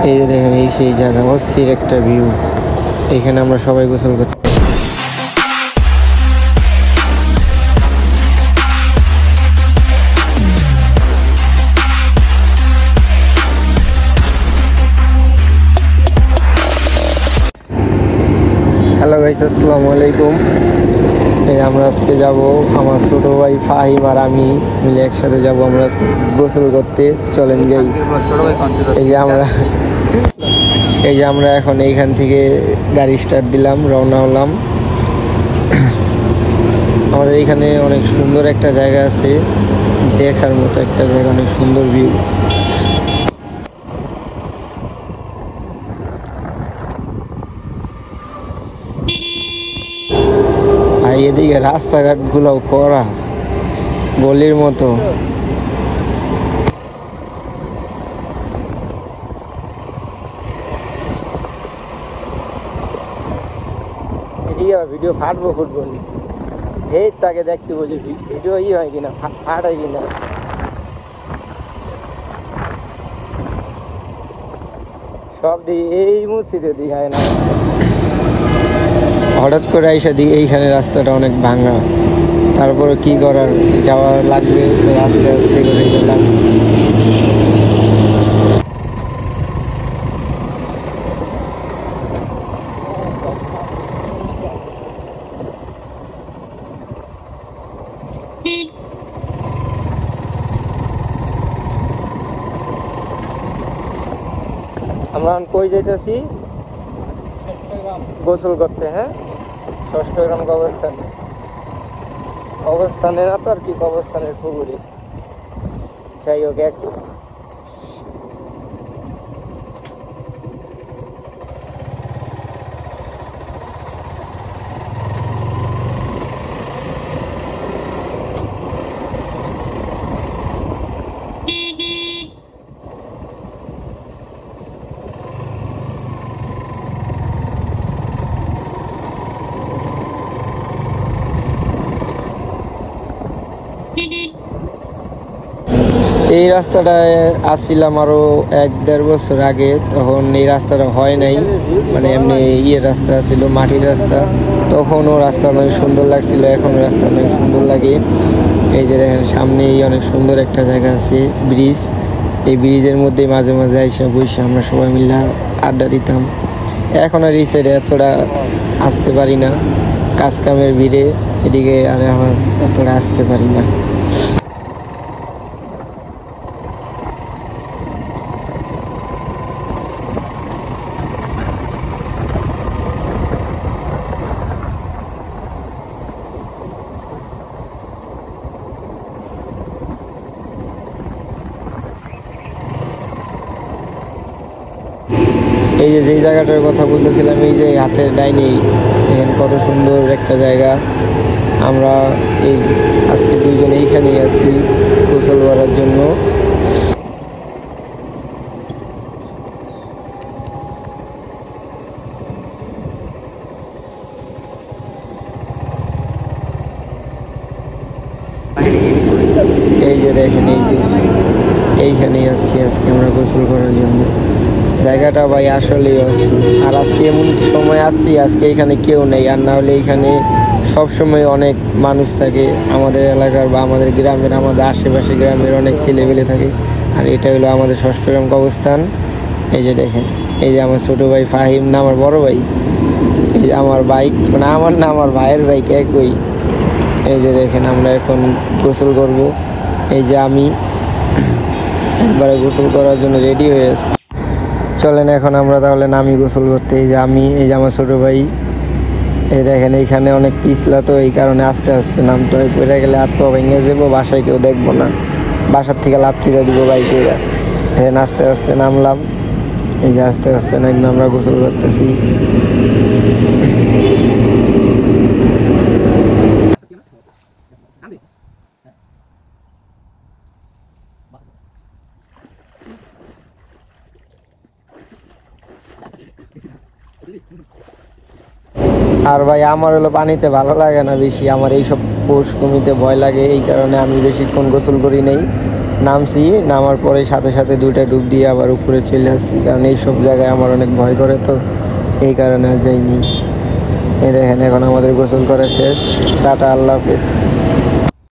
এই যে দেখেন, এই সেই জায়গা, অস্থির একটা ভিউ। এখানে আমরা সবাই গোসল করতে। হ্যালো গাইস, আসসালামু আলাইকুম। এই আমরা আজকে যাব, আমার ছোটো ভাই ফাহিম আর আমি মিলে একসাথে যাব আমরা আজকে গোসল করতে। চলেন যাই। এই যে আমরা এখন এইখান থেকে গাড়ি স্টার্ট দিলাম, রওনা হলাম। আমাদের এইখানে অনেক সুন্দর একটা জায়গা আছে, দেখার মতো একটা জায়গা, অনেক সুন্দর ভিউ। আর এদিকে রাস্তাঘাট গুলো করা গলির মতো। ভিডিও ফাটবো ফুটবল, এই তাকে দেখতে বলছি ভিডিও হয় কিনা, ফাট হয় কিনা। সব দিই এই মসজিদে দিঘায় না। হঠাৎ করে আইসা দিই এইখানে রাস্তাটা অনেক ভাঙা, তারপরে কি করার, যাওয়া লাগবে, আস্তে আস্তে করে গেলাম। আমরা কই যাইতেছি? গোসল করতে। হ্যাঁ, ষষ্ঠগ্রাম অবস্থানে না তো আর কি, অবস্থানের পুকুরে। যাই হোক, এই রাস্তাটায় আসছিলাম আরো 1-1.5 বছর আগে। তখন এই রাস্তাটা হয় নাই, মানে এমনি রাস্তা ছিল, মাটির রাস্তা। তখনও রাস্তা অনেক সুন্দর লাগছিল, এখনও রাস্তা অনেক সুন্দর লাগে। এই যে দেখেন, সামনেই অনেক সুন্দর একটা জায়গা আছে, ব্রিজ। এই ব্রিজের মধ্যে মাঝে মাঝে আইসা বসে আমরা সবাই মিলে আড্ডা দিতাম। এখন আর এই সাইডে এতটা আসতে পারি না, কাজ কামের ভিড়ে এদিকে আর আমার এতটা আসতে পারি না। এই যে যেই জায়গাটার কথা বলতেছিলাম, এই যে হাতের ডাইনি, দেখেন কত সুন্দর একটা জায়গা। আমরা এই আজকে দুইজন এইখানেই আছি গোসল করার জন্য। এই যে দেখেন, এই যে এইখানেই আসছি আজকে আমরা গোসল করার জন্য। জায়গাটা ভাই আসলেই অস্থির। আর আজকে এমন সময় আসছি, আজকে এখানে কেউ নেই, আর না হলে এখানে সবসময় অনেক মানুষ থাকে, আমাদের এলাকার বা আমাদের গ্রামের, আমাদের আশেপাশে গ্রামের অনেক ছেলেবেলে থাকে। আর এটা হলো আমাদের ষষ্ঠগ্রাম কবরস্থান। এই যে দেখেন, এই যে আমার ছোটো ভাই ফাহিম, না আমার বড় ভাই, এই যে আমার বাইক, মানে আমার না আমার ভাইয়ের বাইক একই। এই যে দেখেন, আমরা এখন গোসল করব। এই যে আমি একবারে গোসল করার জন্য রেডি হয়ে আছি। চলেন এখন আমরা তাহলে নামি গোসল করতে। এই যে আমি, এই যে আমার ছোটো ভাই। এই দেখেন, এইখানে অনেক পিছলা, তো এই কারণে আস্তে আস্তে নামতে হয়। পড়ে গেলে হাত পা ভেঙে যাবো, বাসায় কেউ দেখবো না, বাসার থেকে লাফ দিয়ে দিব বাইকে। দেখেন আস্তে আস্তে নামলাম। এই যে আস্তে আস্তে নামলে আমরা গোসল করতেছি। আর ভাই আমার হলো পানিতে ভালো লাগে না বেশি, আমার এইসব পোষ কমিতে ভয় লাগে, এই কারণে আমি বেশিক্ষণ গোসল করি নাই। নামছি, নামার পরে সাথে সাথে 2টা ডুব দিয়ে আবার উপরে চলে আসছি, কারণ এইসব জায়গায় আমার অনেক ভয় করে, তো এই কারণে আর যাইনি। এই দেখেন এখন আমাদের গোসল করা শেষ। টাটা, আল্লাহ হাফেজ।